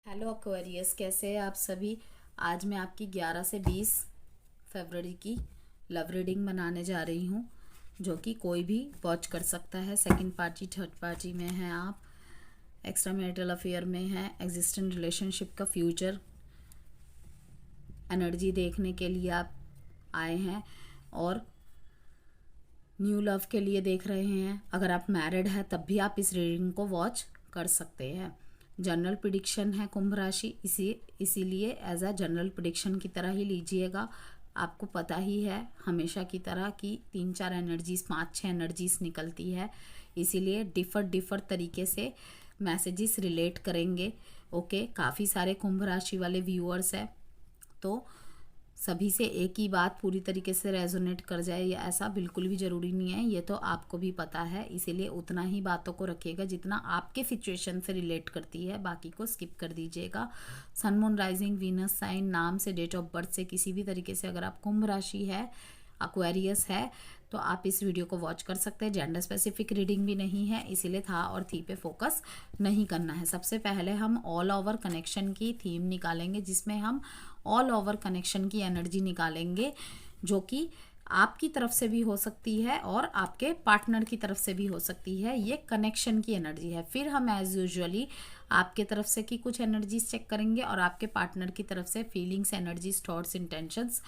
Hello Aquarius, कैसे हैं आप सभी। आज मैं आपकी 11 से 20 फरवरी की लव रीडिंग बनाने जा रही हूँ, जो कि कोई भी वॉच कर सकता है। सेकंड पार्टी, थर्ड पार्टी में हैं आप, एक्स्ट्रा मैरिटल अफेयर में हैं, एग्जिस्टेंट रिलेशनशिप का फ्यूचर एनर्जी देखने के लिए आप आए हैं, और न्यू लव के लिए देख रहे हैं। अगर आप मैरिड हैं तब भी आप इस रीडिंग को वॉच कर सकते हैं। जनरल प्रिडिक्शन है कुंभ राशि, इसीलिए एज अ जनरल प्रिडिक्शन की तरह ही लीजिएगा। आपको पता ही है हमेशा की तरह कि 3-4 एनर्जीज, 5-6 एनर्जीज निकलती है, इसीलिए डिफर तरीके से मैसेजेस रिलेट करेंगे। ओके, काफ़ी सारे कुंभ राशि वाले व्यूअर्स हैं, तो सभी से एक ही बात पूरी तरीके से रेजोनेट कर जाए या ऐसा बिल्कुल भी ज़रूरी नहीं है, ये तो आपको भी पता है। इसीलिए उतना ही बातों को रखिएगा जितना आपके सिचुएशन से रिलेट करती है, बाकी को स्किप कर दीजिएगा। सन, मून, राइजिंग, वीनस साइन, नाम से, डेट ऑफ बर्थ से किसी भी तरीके से अगर आप कुंभ राशि है, एक्वेरियस है, तो आप इस वीडियो को वॉच कर सकते हैं। जेंडर स्पेसिफिक रीडिंग भी नहीं है, इसीलिए था और थी पे फोकस नहीं करना है। सबसे पहले हम ऑल ओवर कनेक्शन की थीम निकालेंगे, जिसमें हम ऑल ओवर कनेक्शन की एनर्जी निकालेंगे, जो कि आपकी तरफ से भी हो सकती है और आपके पार्टनर की तरफ से भी हो सकती है। ये कनेक्शन की एनर्जी है। फिर हम एज यूजुअली आपके तरफ से की कुछ एनर्जीज चेक करेंगे और आपके पार्टनर की तरफ से फीलिंग्स, एनर्जीज, थॉट्स, इंटेंशंस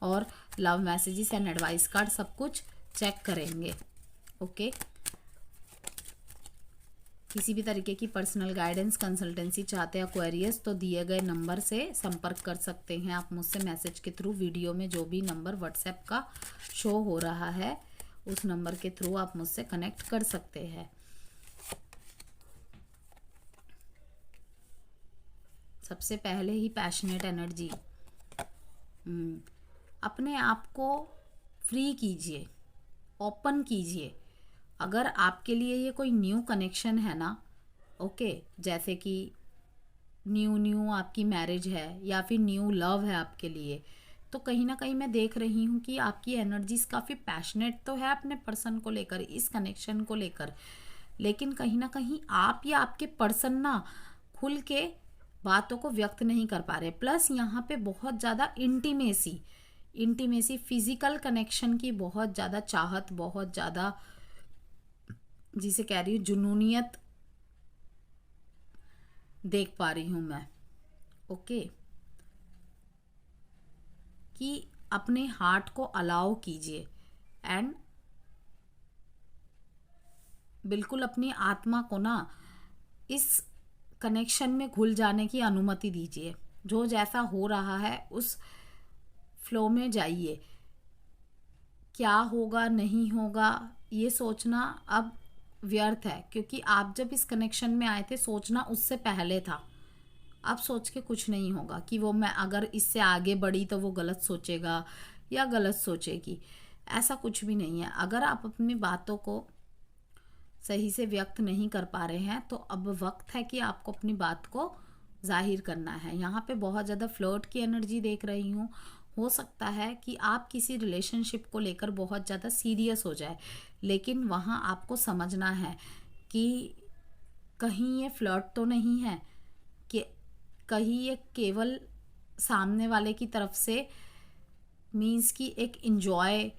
और love messages and advice card सब कुछ चेक करेंगे। ओके, किसी भी तरीके की पर्सनल गाइडेंस, कंसल्टेंसी चाहते हैं एक्वेरियस, तो दिए गए नंबर से संपर्क कर सकते हैं आप मुझसे मैसेज के थ्रू। वीडियो में जो भी नंबर व्हाट्सएप का शो हो रहा है, उस नंबर के थ्रू आप मुझसे कनेक्ट कर सकते हैं। सबसे पहले ही पैशनेट एनर्जी, अपने आप को फ्री कीजिए, ओपन कीजिए। अगर आपके लिए ये कोई न्यू कनेक्शन है ना, ओके, जैसे कि न्यू आपकी मैरिज है या फिर न्यू लव है आपके लिए, तो कहीं ना कहीं मैं देख रही हूँ कि आपकी एनर्जीज काफ़ी पैशनेट तो है अपने पर्सन को लेकर, इस कनेक्शन को लेकर, लेकिन कहीं ना कहीं आप या आपके पर्सन ना खुल के बातों को व्यक्त नहीं कर पा रहे। प्लस यहाँ पे बहुत ज़्यादा इंटीमेसी फिजिकल कनेक्शन की बहुत ज़्यादा चाहत, बहुत ज़्यादा, जिसे कह रही हूँ जुनूनियत देख पा रही हूँ मैं। ओके, कि अपने हार्ट को अलाउ कीजिए एंड बिल्कुल अपनी आत्मा को ना इस कनेक्शन में घुल जाने की अनुमति दीजिए। जो जैसा हो रहा है उस फ्लो में जाइए। क्या होगा नहीं होगा ये सोचना अब व्यर्थ है, क्योंकि आप जब इस कनेक्शन में आए थे सोचना उससे पहले था। अब सोच के कुछ नहीं होगा कि वो मैं अगर इससे आगे बढ़ी तो वो गलत सोचेगा या गलत सोचेगी, ऐसा कुछ भी नहीं है। अगर आप अपनी बातों को सही से व्यक्त नहीं कर पा रहे हैं, तो अब वक्त है कि आपको अपनी बात को जाहिर करना है। यहाँ पे बहुत ज़्यादा फ्लर्ट की एनर्जी देख रही हूँ। हो सकता है कि आप किसी रिलेशनशिप को लेकर बहुत ज़्यादा सीरियस हो जाए, लेकिन वहाँ आपको समझना है कि कहीं ये फ्लर्ट तो नहीं है, कि कहीं ये केवल सामने वाले की तरफ से मीन्स कि एक इंजॉय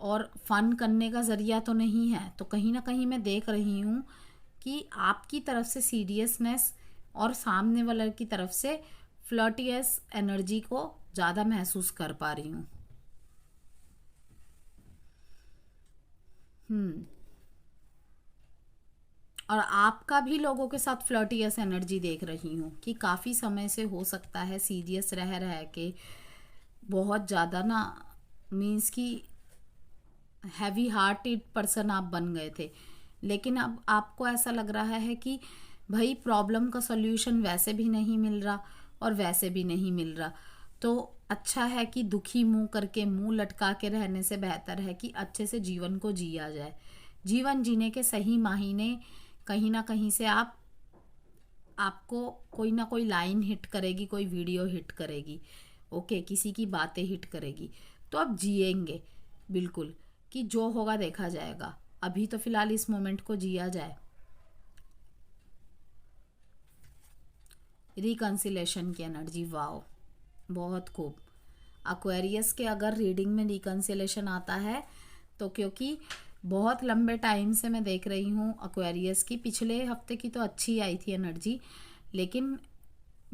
और फन करने का ज़रिया तो नहीं है। तो कहीं ना कहीं मैं देख रही हूँ कि आपकी तरफ से सीरियसनेस और सामने वाले की तरफ से फ्लर्टियस एनर्जी को ज़्यादा महसूस कर पा रही हूँ। और आपका भी लोगों के साथ फ्लर्टियस एनर्जी देख रही हूँ कि काफ़ी समय से हो सकता है सीरियस रह के बहुत ज़्यादा ना, मीन्स कि हैवी हार्टेड पर्सन आप बन गए थे, लेकिन अब आपको ऐसा लग रहा है कि भाई प्रॉब्लम का सॉल्यूशन वैसे भी नहीं मिल रहा और वैसे भी नहीं मिल रहा, तो अच्छा है कि दुखी मुंह करके, मुंह लटका के रहने से बेहतर है कि अच्छे से जीवन को जिया जाए। जीवन जीने के सही मायने कहीं ना कहीं से आपको कोई ना कोई लाइन हिट करेगी, कोई वीडियो हिट करेगी, ओके, किसी की बातें हिट करेगी, तो आप जिएंगे बिल्कुल कि जो होगा देखा जाएगा। अभी तो फिलहाल इस मोमेंट को जिया जाए। रिकंसिलेशन की एनर्जी, वाओ, बहुत खूब। एक्वेरियस के अगर रीडिंग में रिकंसिलेशन आता है तो क्योंकि बहुत लंबे टाइम से मैं देख रही हूँ एक्वेरियस की, पिछले हफ्ते की तो अच्छी आई थी एनर्जी, लेकिन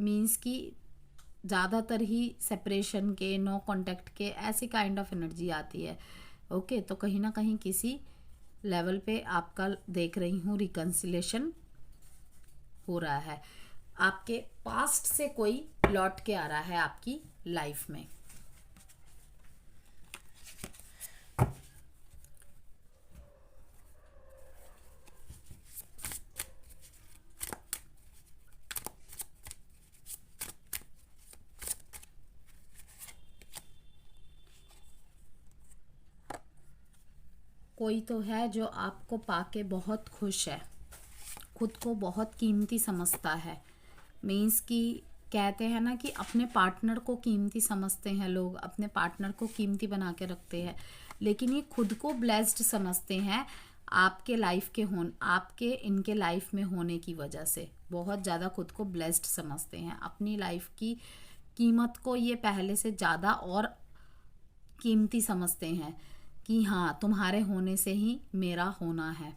मीन्स कि ज़्यादातर ही सेपरेशन के, नो कांटेक्ट के, ऐसी काइंड ऑफ एनर्जी आती है। ओके, तो कहीं ना कहीं किसी लेवल पे आपका देख रही हूँ रिकंसिलेशन हो रहा है। आपके पास्ट से कोई लौट के आ रहा है आपकी लाइफ में। कोई तो है जो आपको पाके बहुत खुश है, खुद को बहुत कीमती समझता है। मीन्स कि कहते हैं ना कि अपने पार्टनर को कीमती समझते हैं लोग, अपने पार्टनर को कीमती बना के रखते हैं, लेकिन ये खुद को ब्लेस्ड समझते हैं आपके लाइफ के आपके इनके लाइफ में होने की वजह से। बहुत ज़्यादा खुद को ब्लेस्ड समझते हैं, अपनी लाइफ की कीमत को ये पहले से ज़्यादा और कीमती समझते हैं कि हाँ, तुम्हारे होने से ही मेरा होना है।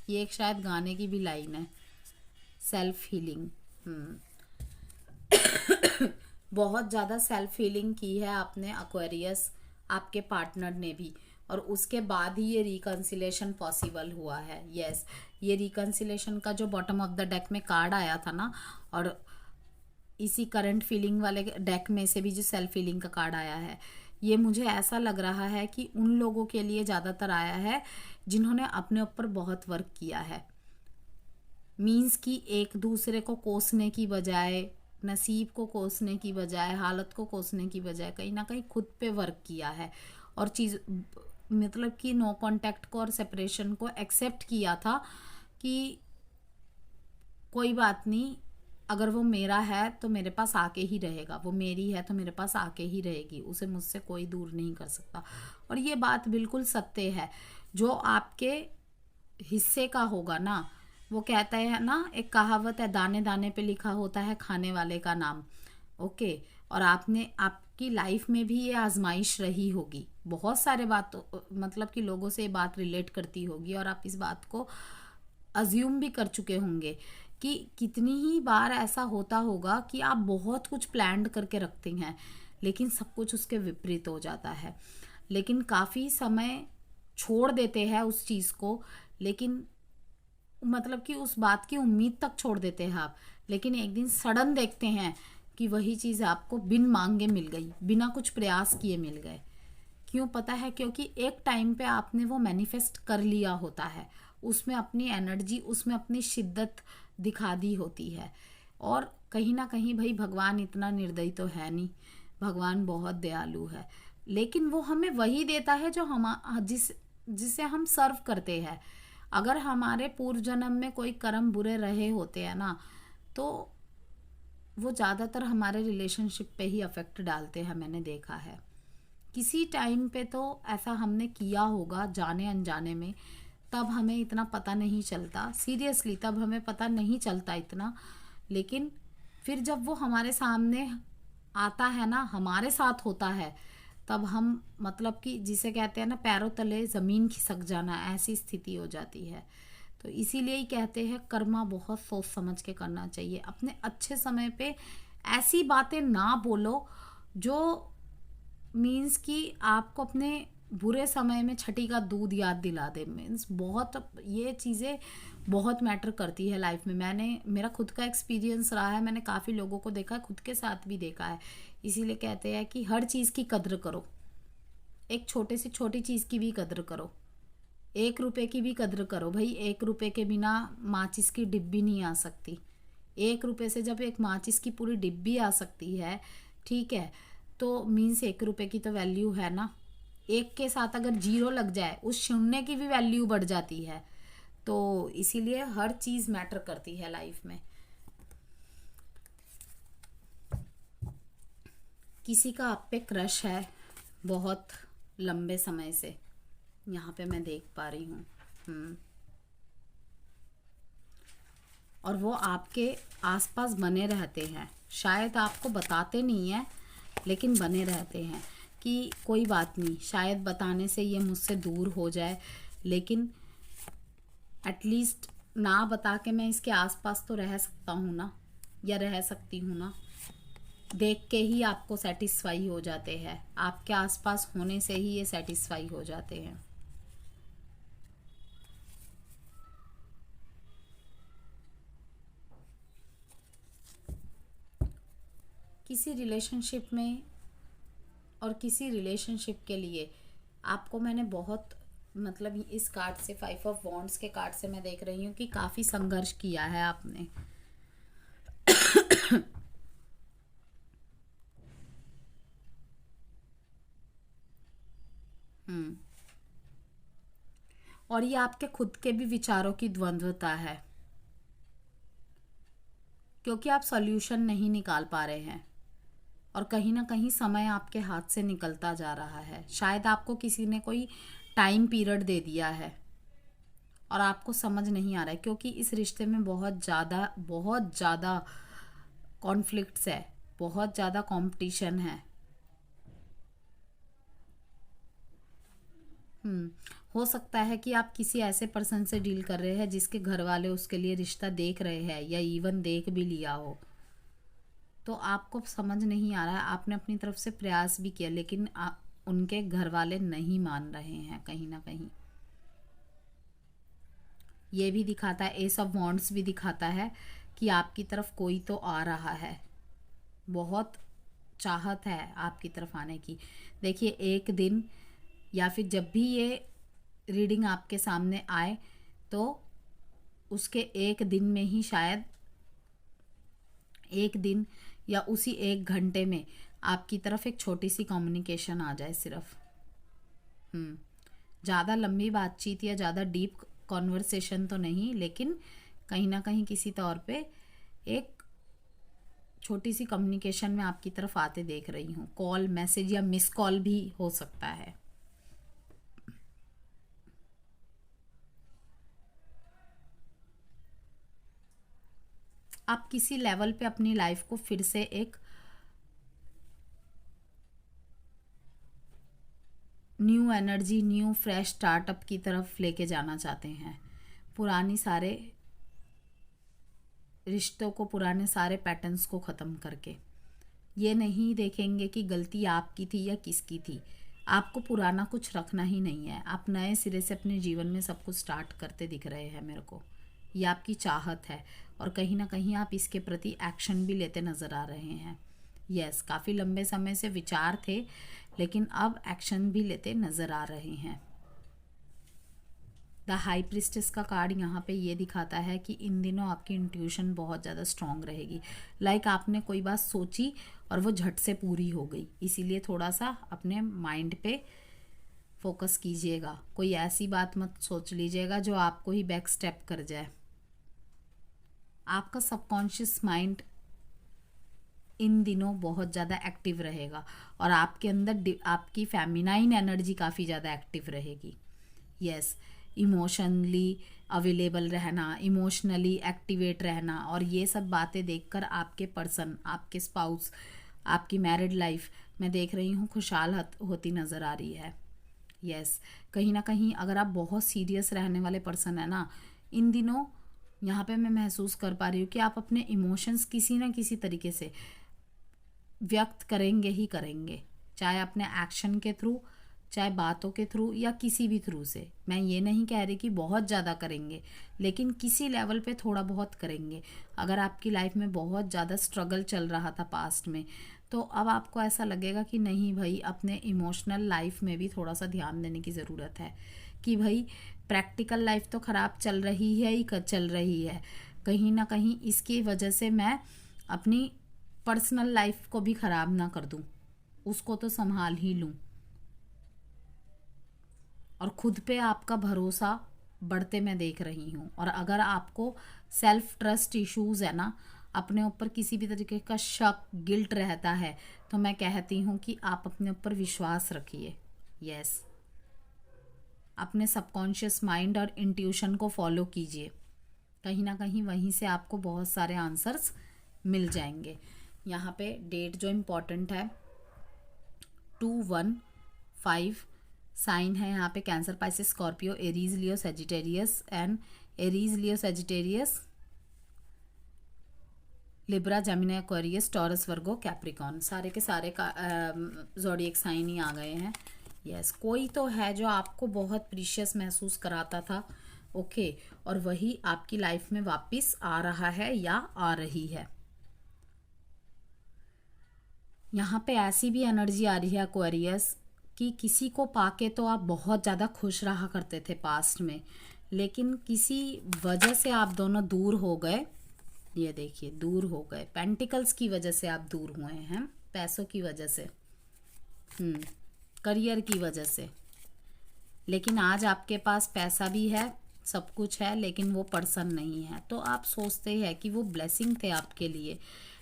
ये एक शायद गाने की भी लाइन है, सेल्फ हीलिंग। बहुत ज़्यादा सेल्फ हीलिंग की है आपने एक्वेरियस, आपके पार्टनर ने भी, और उसके बाद ही ये रिकंसिलेशन पॉसिबल हुआ है। यस, ये रिकंसिलेशन का जो बॉटम ऑफ द डेक में कार्ड आया था ना, और इसी करंट फीलिंग वाले डेक में से भी जो सेल्फ फीलिंग का कार्ड आया है, ये मुझे ऐसा लग रहा है कि उन लोगों के लिए ज़्यादातर आया है जिन्होंने अपने ऊपर बहुत वर्क किया है। मीन्स कि एक दूसरे को कोसने की बजाय, नसीब को कोसने की बजाय, हालत को कोसने की बजाय कहीं ना कहीं खुद पे वर्क किया है, और चीज़ मतलब कि नो कांटेक्ट को और सेपरेशन को एक्सेप्ट किया था कि कोई बात नहीं, अगर वो मेरा है तो मेरे पास आके ही रहेगा, वो मेरी है तो मेरे पास आके ही रहेगी, उसे मुझसे कोई दूर नहीं कर सकता। और ये बात बिल्कुल सत्य है। जो आपके हिस्से का होगा ना, वो कहता है ना, एक कहावत है, दाने दाने पे लिखा होता है खाने वाले का नाम। ओके, और आपकी लाइफ में भी ये आजमाइश रही होगी, बहुत सारे मतलब कि लोगों से ये बात रिलेट करती होगी, और आप इस बात को अज्यूम भी कर चुके होंगे कि कितनी ही बार ऐसा होता होगा कि आप बहुत कुछ प्लान करके रखते हैं, लेकिन सब कुछ उसके विपरीत हो जाता है। लेकिन काफ़ी समय छोड़ देते हैं उस चीज़ को, लेकिन मतलब कि उस बात की उम्मीद तक छोड़ देते हैं आप, लेकिन एक दिन सडन देखते हैं कि वही चीज़ आपको बिन मांगे मिल गई, बिना कुछ प्रयास किए मिल गए। क्यों पता है? क्योंकि एक टाइम पे आपने वो मैनिफेस्ट कर लिया होता है, उसमें अपनी एनर्जी, उसमें अपनी शिद्दत दिखा दी होती है। और कहीं ना कहीं भाई भगवान इतना निर्दयी तो है नहीं, भगवान बहुत दयालु है, लेकिन वो हमें वही देता है जो जिसे हम सर्व करते हैं। अगर हमारे पूर्व जन्म में कोई कर्म बुरे रहे होते हैं ना, तो वो ज़्यादातर हमारे रिलेशनशिप पे ही अफेक्ट डालते हैं, मैंने देखा है। किसी टाइम पे तो ऐसा हमने किया होगा जाने अनजाने में, तब हमें इतना पता नहीं चलता, सीरियसली तब हमें पता नहीं चलता इतना, लेकिन फिर जब वो हमारे सामने आता है ना, हमारे साथ होता है, तब हम मतलब कि जिसे कहते हैं ना, पैरों तले ज़मीन खिसक जाना, ऐसी स्थिति हो जाती है। तो इसीलिए ही कहते हैं कर्मा बहुत सोच समझ के करना चाहिए। अपने अच्छे समय पे ऐसी बातें ना बोलो जो मीन्स कि आपको अपने बुरे समय में छठी का दूध याद दिला दे। मीन्स बहुत ये चीज़ें बहुत मैटर करती है लाइफ में। मेरा खुद का एक्सपीरियंस रहा है, मैंने काफ़ी लोगों को देखा है, खुद के साथ भी देखा है। इसीलिए कहते हैं कि हर चीज़ की कद्र करो, एक छोटे से छोटी चीज़ की भी कद्र करो, 1 रुपए की भी कद्र करो। भाई 1 रुपए के बिना माचिस की डिब्बी नहीं आ सकती। 1 रुपए से जब एक माचिस की पूरी डिब्बी आ सकती है, ठीक है, तो मीन्स 1 रुपए की तो वैल्यू है ना। एक के साथ अगर जीरो लग जाए, उस शून्य की भी वैल्यू बढ़ जाती है। तो इसीलिए हर चीज़ मैटर करती है लाइफ में। किसी का आप पे क्रश है बहुत लंबे समय से, यहाँ पे मैं देख पा रही हूँ। और वो आपके आसपास बने रहते हैं। शायद आपको बताते नहीं हैं, लेकिन बने रहते हैं कि कोई बात नहीं, शायद बताने से ये मुझसे दूर हो जाए, लेकिन एटलीस्ट ना बता के मैं इसके आसपास तो रह सकता हूँ ना, या रह सकती हूँ ना। देख के ही आपको सेटिस्फाई हो जाते हैं, आपके आसपास होने से ही ये सेटिस्फाई हो जाते हैं। किसी रिलेशनशिप में और किसी रिलेशनशिप के लिए आपको मैंने बहुत, मतलब इस कार्ड से, 5 ऑफ वॉन्ड्स के कार्ड से मैं देख रही हूँ कि काफ़ी संघर्ष किया है आपने। और ये आपके खुद के भी विचारों की द्वंद्वता है, क्योंकि आप सॉल्यूशन नहीं निकाल पा रहे हैं और कहीं ना कहीं समय आपके हाथ से निकलता जा रहा है। शायद आपको किसी ने कोई टाइम पीरियड दे दिया है और आपको समझ नहीं आ रहा है, क्योंकि इस रिश्ते में बहुत ज़्यादा कॉन्फ्लिक्ट्स है, बहुत ज़्यादा कंपटीशन है। हो सकता है कि आप किसी ऐसे पर्सन से डील कर रहे हैं जिसके घर वाले उसके लिए रिश्ता देख रहे हैं, या इवन देख भी लिया हो। तो आपको समझ नहीं आ रहा है, आपने अपनी तरफ से प्रयास भी किया, लेकिन उनके घर वाले नहीं मान रहे हैं कहीं ना कहीं। ये भी दिखाता है, एस ऑफ वॉन्ड्स भी दिखाता है कि आपकी तरफ कोई तो आ रहा है, बहुत चाहत है आपकी तरफ आने की। देखिए, एक दिन या फिर जब भी ये रीडिंग आपके सामने आए तो उसके एक दिन में ही, शायद एक दिन या उसी 1 घंटे में आपकी तरफ एक छोटी सी कम्युनिकेशन आ जाए सिर्फ। ज़्यादा लंबी बातचीत या ज़्यादा डीप कॉन्वर्सेशन तो नहीं, लेकिन कहीं ना कहीं किसी तौर पे एक छोटी सी कम्युनिकेशन में आपकी तरफ आते देख रही हूँ। कॉल, मैसेज या मिस कॉल भी हो सकता है। आप किसी लेवल पे अपनी लाइफ को फिर से एक new energy, new fresh startup की तरफ लेके जाना चाहते हैं। पुरानी सारे रिश्तों को, पुराने सारे पैटर्न्स को ख़त्म करके, ये नहीं देखेंगे कि गलती आपकी थी या किसकी थी। आपको पुराना कुछ रखना ही नहीं है, आप नए सिरे से अपने जीवन में सब कुछ स्टार्ट करते दिख रहे हैं मेरे को। ये आपकी चाहत है और कहीं ना कहीं आप इसके प्रति एक्शन भी लेते नज़र आ रहे हैं। यस, काफ़ी लंबे समय से विचार थे, लेकिन अब एक्शन भी लेते नज़र आ रहे हैं। द हाई प्रिस्टेस का कार्ड यहाँ पे ये दिखाता है कि इन दिनों आपकी इंट्यूशन बहुत ज़्यादा स्ट्रांग रहेगी। लाइक आपने कोई बात सोची और वो झट से पूरी हो गई, इसीलिए थोड़ा सा अपने माइंड पे फोकस कीजिएगा। कोई ऐसी बात मत सोच लीजिएगा जो आपको ही बैक स्टेप कर जाए। आपका सबकॉन्शियस माइंड इन दिनों बहुत ज़्यादा एक्टिव रहेगा और आपके अंदर आपकी फेमिनाइन एनर्जी काफ़ी ज़्यादा एक्टिव रहेगी। यस, इमोशनली अवेलेबल रहना, इमोशनली एक्टिवेट रहना, और ये सब बातें देखकर आपके पर्सन, आपके स्पाउस, आपकी मैरिड लाइफ मैं देख रही हूँ खुशहाल होती नज़र आ रही है। यस, कहीं ना कहीं अगर आप बहुत सीरियस रहने वाले पर्सन है ना, इन दिनों यहाँ पे मैं महसूस कर पा रही हूँ कि आप अपने इमोशंस किसी ना किसी तरीके से व्यक्त करेंगे ही करेंगे, चाहे अपने एक्शन के थ्रू, चाहे बातों के थ्रू, या किसी भी थ्रू से। मैं ये नहीं कह रही कि बहुत ज़्यादा करेंगे, लेकिन किसी लेवल पे थोड़ा बहुत करेंगे। अगर आपकी लाइफ में बहुत ज़्यादा स्ट्रगल चल रहा था पास्ट में, तो अब आपको ऐसा लगेगा कि नहीं भाई, अपने इमोशनल लाइफ में भी थोड़ा सा ध्यान देने की ज़रूरत है। कि भाई प्रैक्टिकल लाइफ तो ख़राब चल रही है ही चल रही है, कहीं ना कहीं इसकी वजह से मैं अपनी पर्सनल लाइफ को भी ख़राब ना कर दूं, उसको तो संभाल ही लूं। और खुद पे आपका भरोसा बढ़ते मैं देख रही हूँ। और अगर आपको सेल्फ ट्रस्ट इश्यूज़ है ना, अपने ऊपर किसी भी तरीके का शक, गिल्ट रहता है, तो मैं कहती हूँ कि आप अपने ऊपर विश्वास रखिए। यस, अपने सबकॉन्शियस माइंड और इंट्यूशन को फॉलो कीजिए। कहीं ना कहीं वहीं से आपको बहुत सारे आंसर्स मिल जाएंगे। यहाँ पे डेट जो इम्पोर्टेंट है 2-1-5, साइन है यहाँ पे cancer, Pisces, Scorpio, Aries, Leo, Sagittarius and Aries, Leo, Sagittarius, Libra, Gemini, Aquarius, taurus, Virgo, Capricorn, सारे के सारे का ज़ोडिएक साइन ही आ गए हैं। यस, कोई तो है जो आपको बहुत प्रीशियस महसूस कराता था, ओके, और वही आपकी लाइफ में वापस आ रहा है या आ रही है। यहाँ पे ऐसी भी एनर्जी आ रही है एक्वेरियस कि किसी को पाके तो आप बहुत ज़्यादा खुश रहा करते थे पास्ट में, लेकिन किसी वजह से आप दोनों दूर हो गए। ये देखिए, दूर हो गए, पेंटिकल्स की वजह से आप दूर हुए हैं, पैसों की वजह से, करियर की वजह से। लेकिन आज आपके पास पैसा भी है, सब कुछ है, लेकिन वो पर्सन नहीं है। तो आप सोचते हैं कि वो ब्लेसिंग थे आपके लिए,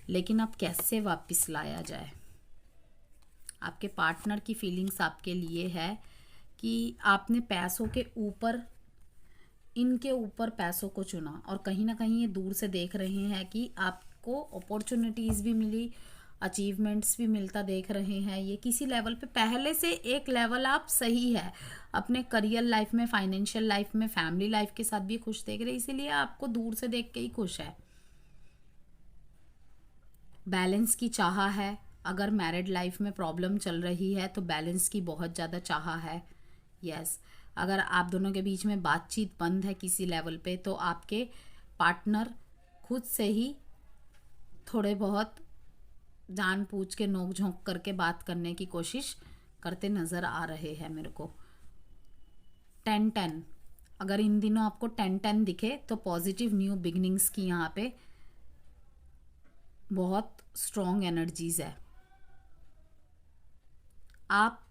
लेकिन अब कैसे वापस लाया जाए। आपके पार्टनर की फीलिंग्स आपके लिए है कि आपने पैसों के ऊपर, इनके ऊपर पैसों को चुना, और कहीं ना कहीं ये दूर से देख रहे हैं कि आपको अपॉर्चुनिटीज़ भी मिली, अचीवमेंट्स भी मिलता देख रहे हैं। ये किसी लेवल पे पहले से एक लेवल आप सही है अपने करियर लाइफ में, फाइनेंशियल लाइफ में, फैमिली लाइफ के साथ भी खुश देख रहे हैं, इसीलिए आपको दूर से देख के ही खुश है। बैलेंस की चाह है। अगर मैरिड लाइफ में प्रॉब्लम चल रही है तो बैलेंस की बहुत ज़्यादा चाह है। यस, अगर आप दोनों के बीच में बातचीत बंद है किसी लेवल पे, तो आपके पार्टनर खुद से ही थोड़े बहुत जान पूछ के नोक झोंक करके बात करने की कोशिश करते नज़र आ रहे हैं मेरे को। 10-10, अगर इन दिनों आपको 10-10 दिखे तो पॉजिटिव न्यू बिगनिंग्स की यहाँ पे बहुत स्ट्रॉन्ग एनर्जीज है। आप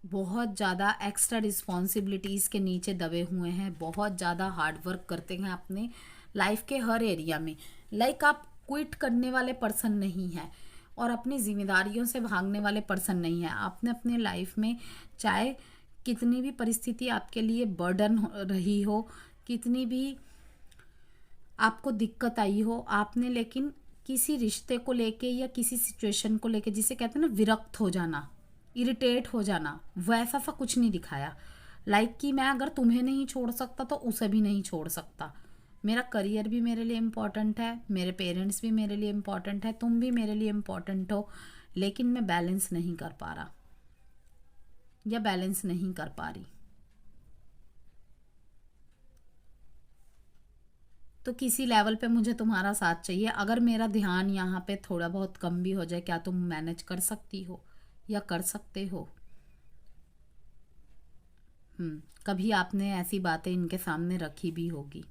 बहुत ज़्यादा एक्स्ट्रा रिस्पॉन्सिबिलिटीज़ के नीचे दबे हुए हैं, बहुत ज़्यादा हार्ड वर्क करते हैं अपने लाइफ के हर एरिया में। लाइक आप क्विट करने वाले पर्सन नहीं हैं और अपनी जिम्मेदारियों से भागने वाले पर्सन नहीं हैं। आपने अपने लाइफ में चाहे कितनी भी परिस्थिति आपके लिए बर्डन रही हो, कितनी भी आपको दिक्कत आई हो, आपने लेकिन किसी रिश्ते को लेके या किसी सिचुएशन को लेके, जिसे कहते हैं ना विरक्त हो जाना, इरिटेट हो जाना, वैसा सा कुछ नहीं दिखाया। लाइक कि मैं अगर तुम्हें नहीं छोड़ सकता तो उसे भी नहीं छोड़ सकता। मेरा करियर भी मेरे लिए इम्पॉर्टेंट है, मेरे पेरेंट्स भी मेरे लिए इम्पॉर्टेंट है, तुम भी मेरे लिए इम्पॉर्टेंट हो, लेकिन मैं बैलेंस नहीं कर पा रहा या बैलेंस नहीं कर पा रही। तो किसी लेवल पे मुझे तुम्हारा साथ चाहिए। अगर मेरा ध्यान यहाँ पे थोड़ा बहुत कम भी हो जाए, क्या तुम मैनेज कर सकती हो या कर सकते हो? कभी आपने ऐसी बातें इनके सामने रखी भी होगी।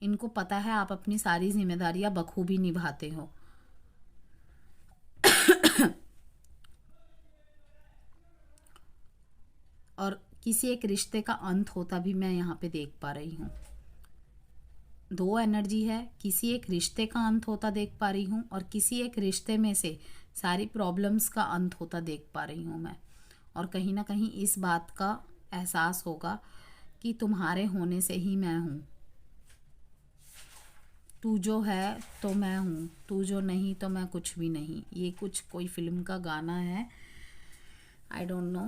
इनको पता है आप अपनी सारी जिम्मेदारियां बखूबी निभाते हो। और किसी एक रिश्ते का अंत होता भी मैं यहाँ पे देख पा रही हूँ। 2 एनर्जी है, किसी एक रिश्ते का अंत होता देख पा रही हूँ और किसी एक रिश्ते में से सारी प्रॉब्लम्स का अंत होता देख पा रही हूँ मैं। और कहीं ना कहीं इस बात का एहसास होगा कि तुम्हारे होने से ही मैं हूँ। तू जो है तो मैं हूँ, तू जो नहीं तो मैं कुछ भी नहीं। ये कुछ कोई फिल्म का गाना है, आई डोंट नो,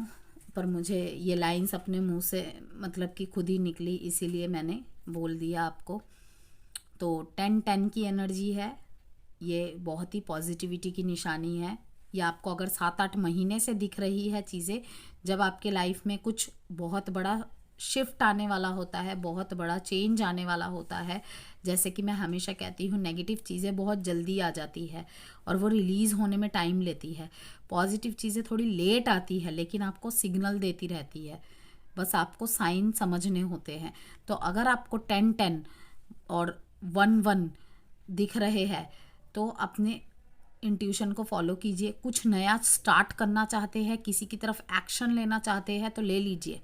पर मुझे ये लाइंस अपने मुंह से मतलब कि खुद ही निकली, इसीलिए मैंने बोल दिया आपको। तो 10-10 की एनर्जी है, ये बहुत ही पॉजिटिविटी की निशानी है। ये आपको अगर 7-8 महीने से दिख रही है चीज़ें, जब आपके लाइफ में कुछ बहुत बड़ा शिफ्ट आने वाला होता है, बहुत बड़ा चेंज आने वाला होता है। जैसे कि मैं हमेशा कहती हूँ, नेगेटिव चीज़ें बहुत जल्दी आ जाती है और वो रिलीज़ होने में टाइम लेती है। पॉजिटिव चीज़ें थोड़ी लेट आती है, लेकिन आपको सिग्नल देती रहती है, बस आपको साइन समझने होते हैं। तो अगर आपको 10-10 और 1-1 दिख रहे हैं तो अपने इंट्यूशन को फॉलो कीजिए। कुछ नया स्टार्ट करना चाहते हैं, किसी की तरफ एक्शन लेना चाहते हैं तो ले लीजिए,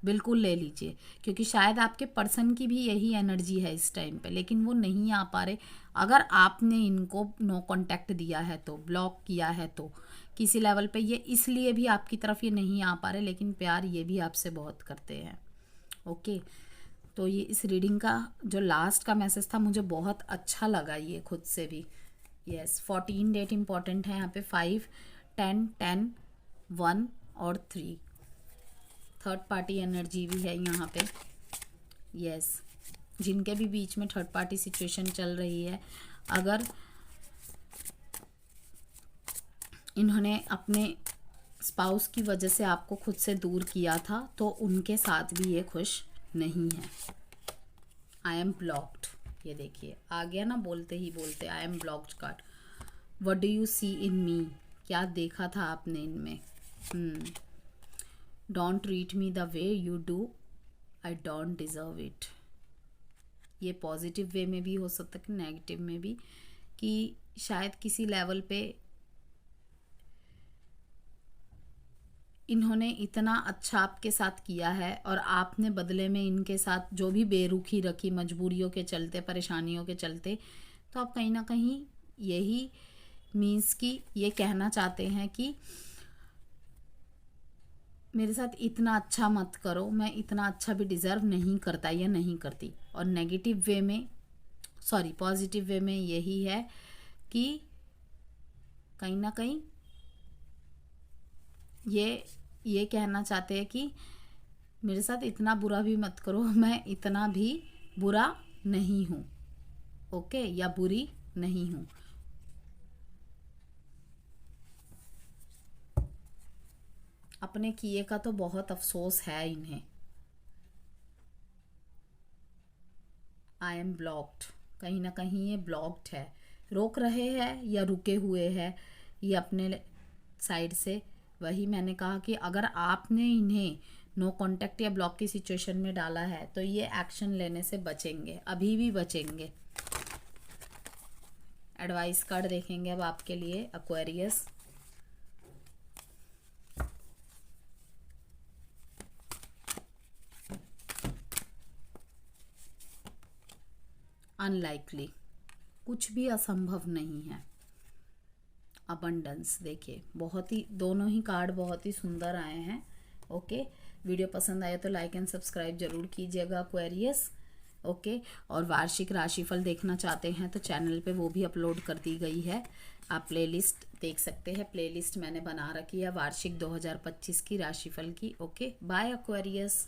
बिल्कुल ले लीजिए, क्योंकि शायद आपके पर्सन की भी यही एनर्जी है इस टाइम पे, लेकिन वो नहीं आ पा रहे। अगर आपने इनको नो कांटेक्ट दिया है तो, ब्लॉक किया है तो, किसी लेवल पे ये इसलिए भी आपकी तरफ ये नहीं आ पा रहे, लेकिन प्यार ये भी आपसे बहुत करते हैं। ओके, तो ये इस रीडिंग का जो लास्ट का मैसेज था मुझे बहुत अच्छा लगा ये खुद से भी। यस, 14 डेट इम्पॉर्टेंट है यहाँ पे, 5, 10, 10, 1 और 3। थर्ड पार्टी एनर्जी भी है यहाँ पे। यस, जिनके भी बीच में थर्ड पार्टी सिचुएशन चल रही है, अगर इन्होंने अपने स्पाउस की वजह से आपको खुद से दूर किया था तो उनके साथ भी ये खुश नहीं है। आई एम ब्लॉक्ड, ये देखिए आ गया ना बोलते ही बोलते, I am blocked card. What do you see in me, क्या देखा था आपने इनमें? Don't treat me the way you do, I don't deserve it. ये पॉजिटिव वे में भी हो सकता है, नेगेटिव में भी, कि शायद किसी लेवल पे इन्होंने इतना अच्छा आपके साथ किया है और आपने बदले में इनके साथ जो भी बेरुखी रखी मजबूरियों के चलते, परेशानियों के चलते, तो आप कहीं ना कहीं यही मीन्स कि ये कहना चाहते हैं कि मेरे साथ इतना अच्छा मत करो, मैं इतना अच्छा भी डिज़र्व नहीं करता या नहीं करती। और नेगेटिव वे में, सॉरी पॉजिटिव वे में यही है कि कहीं ना कहीं ये कहना चाहते हैं कि मेरे साथ इतना बुरा भी मत करो, मैं इतना भी बुरा नहीं हूँ, ओके, या बुरी नहीं हूँ। अपने किए का तो बहुत अफसोस है इन्हें। आई एम ब्लॉक्ड, कहीं ना कहीं ये ब्लॉक्ड है, रोक रहे हैं या रुके हुए हैं ये अपने साइड से। वही मैंने कहा कि अगर आपने इन्हें नो कांटेक्ट या ब्लॉक की सिचुएशन में डाला है तो ये एक्शन लेने से बचेंगे, अभी भी बचेंगे। एडवाइस कार्ड देखेंगे अब आपके लिए एक्वेरियस। अनलाइकली, कुछ भी असंभव नहीं है। अबंडेंस, देखिए बहुत ही, दोनों ही कार्ड बहुत ही सुंदर आए हैं। ओके, वीडियो पसंद आए तो लाइक एंड सब्सक्राइब जरूर कीजिएगा एक्वेरियस। ओके, और वार्षिक राशिफल देखना चाहते हैं तो चैनल पे वो भी अपलोड कर दी गई है, आप प्लेलिस्ट देख सकते हैं। प्लेलिस्ट मैंने बना रखी है वार्षिक 2025 की राशिफल की। Okay, bye Aquarius.